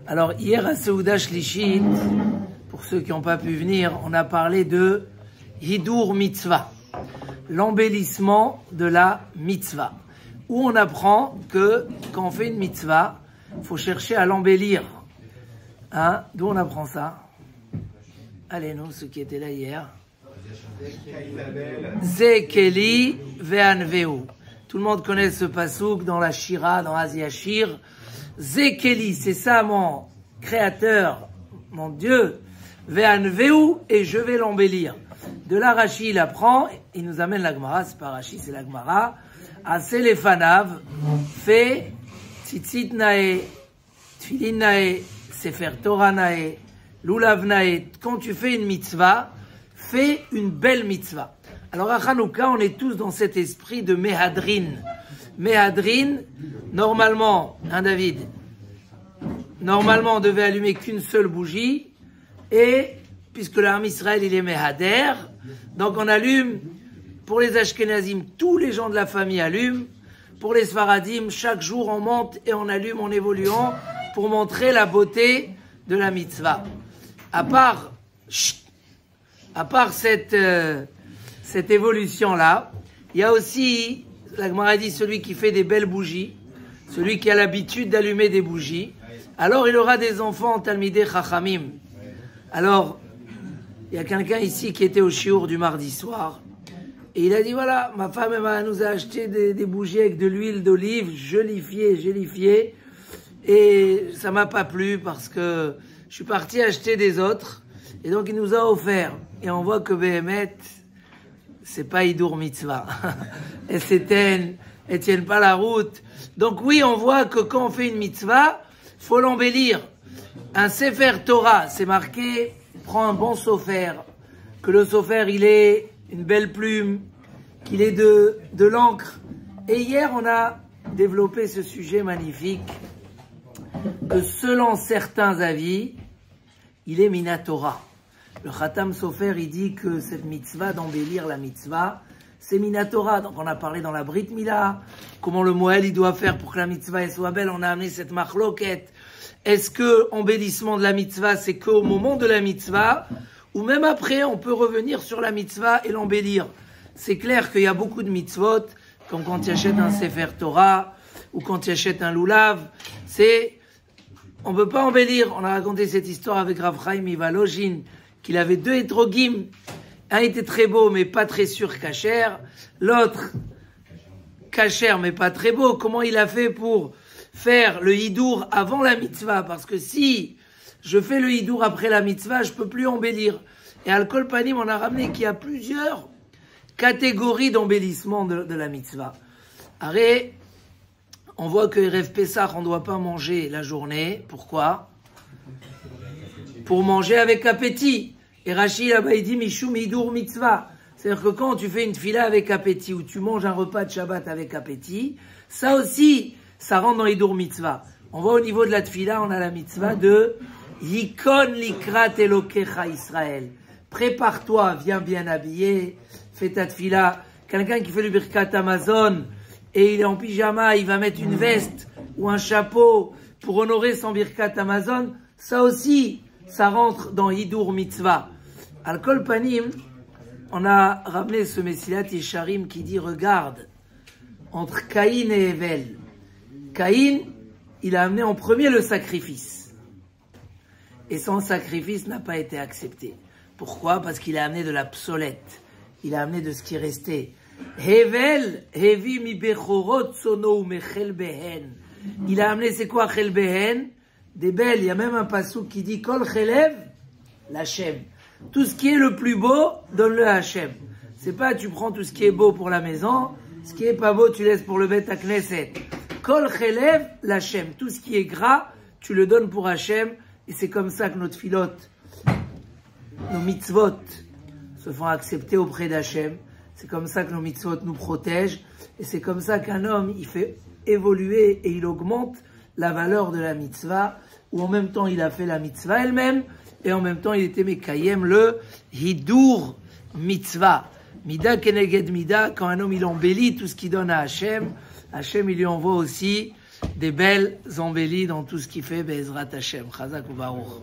Alors hier à Seuda Shlishit, pour ceux qui n'ont pas pu venir, on a parlé de Hidur Mitzvah, l'embellissement de la mitzvah, où on apprend que quand on fait une mitzvah, il faut chercher à l'embellir. Hein? D'où on apprend ça? Allez, nous, ceux qui étaient là hier. Zekeli ve'anveu. Tout le monde connaît ce pasouk dans la Shira, dans Asia Shir. Zekeli, c'est ça mon créateur, mon Dieu. Ve'anveu, et je vais l'embellir. De là, Rashi, il apprend, il nous amène la Gemara, c'est pas Rashi, c'est la Gemara. Aselefanav, fait tzitzit nae, tfilin nae, sefer Torah nae, lulav nae. Quand tu fais une mitzvah, fais une belle mitzvah. Alors à Hanouka, on est tous dans cet esprit de Mehadrin. Mehadrin, normalement, hein David, normalement on devait allumer qu'une seule bougie, et puisque l'Arm Israël il est Mehader, donc on allume, pour les Ashkenazim, tous les gens de la famille allument, pour les Sfaradim, chaque jour on monte et on allume en évoluant pour montrer la beauté de la mitzvah. À part cette évolution-là, il y a aussi, la Gemara dit, celui qui fait des belles bougies, celui qui a l'habitude d'allumer des bougies, alors il aura des enfants Talmidei Chachamim. Alors, il y a quelqu'un ici qui était au shiur du mardi soir, et il a dit, voilà, ma femme elle nous a acheté des bougies avec de l'huile d'olive, gélifiée, et ça m'a pas plu parce que je suis parti acheter des autres, et donc il nous a offert. Et on voit que Behemet, c'est pas Hidur Mitzvah. Elles s'éteignent, elles tiennent pas la route. Donc oui, on voit que quand on fait une mitzvah, faut l'embellir. Un Sefer Torah, c'est marqué, prends un bon sofer, que le sofer il ait une belle plume, qu'il ait de l'encre. Et hier, on a développé ce sujet magnifique, que selon certains avis, il est Minatora. Le Khatam Sofer, il dit que cette mitzvah, d'embellir la mitzvah, c'est Minatora. Donc on a parlé dans la Brit Mila, comment le Moël il doit faire pour que la mitzvah elle soit belle. On a amené cette marloquette. Est-ce que embellissement de la mitzvah, c'est qu'au moment de la mitzvah, ou même après, on peut revenir sur la mitzvah et l'embellir? C'est clair qu'il y a beaucoup de mitzvot, comme quand tu achètes un Sefer Torah, ou quand tu achètes un Lulav, on ne peut pas embellir. On a raconté cette histoire avec Rav Chaim Ivalojin, qu'il avait deux hétrogim. Un était très beau, mais pas très sûr kasher. L'autre, kasher, mais pas très beau. Comment il a fait pour faire le hidour avant la mitzvah? Parce que si je fais le hidour après la mitzvah, je peux plus embellir. Et à Kol Panim, on a ramené qu'il y a plusieurs catégories d'embellissement de la mitzvah. Arrête, on voit que Erev Pessah, on ne doit pas manger la journée. Pourquoi? Pour manger avec appétit. Et Rashi là-bas il dit Mishum Hidur Mitzvah. C'est-à-dire que quand tu fais une fila avec appétit, ou tu manges un repas de Shabbat avec appétit, ça aussi, ça rentre dans Hidur Mitzvah. On voit au niveau de la tfila, on a la mitzvah de Yikon Likrat Elokecha Israël. Prépare-toi, viens bien habillé, fais ta tfila. Quelqu'un qui fait le Birkat Amazon, et il est en pyjama, il va mettre une veste ou un chapeau pour honorer son Birkat Amazon, ça aussi, ça rentre dans Hidur Mitzvah. Al Kol Panim, on a ramené ce Messilat Yesharim qui dit, regarde, entre Caïn et Hevel, Caïn, il a amené en premier le sacrifice. Et son sacrifice n'a pas été accepté. Pourquoi? Parce qu'il a amené de la psolète. Il a amené de ce qui restait. Hevel, hevi mi bechorot sono mechel behen. Il a amené, c'est quoi chel behen? Des belles. Il y a même un passouk qui dit Kol chelev, l'Hachem. Tout ce qui est le plus beau, donne-le à Hachem. C'est pas tu prends tout ce qui est beau pour la maison, ce qui est pas beau, tu laisses pour le Bet HaKnesset. Kol chelev, l'Hachem. Tout ce qui est gras, tu le donnes pour Hachem. Et c'est comme ça que notre filote, nos mitzvot, se font accepter auprès d'Hachem. C'est comme ça que nos mitzvot nous protègent. Et c'est comme ça qu'un homme, il fait évoluer et il augmente la valeur de la mitzvah, où en même temps il a fait la mitzvah elle-même, et en même temps il était mekayem le hidur mitzvah. Mida keneged mida, quand un homme il embellit tout ce qu'il donne à Hachem, Hachem il lui envoie aussi des belles embellies dans tout ce qu'il fait, Be'ezrat Hashem. Chazak ou Baruch.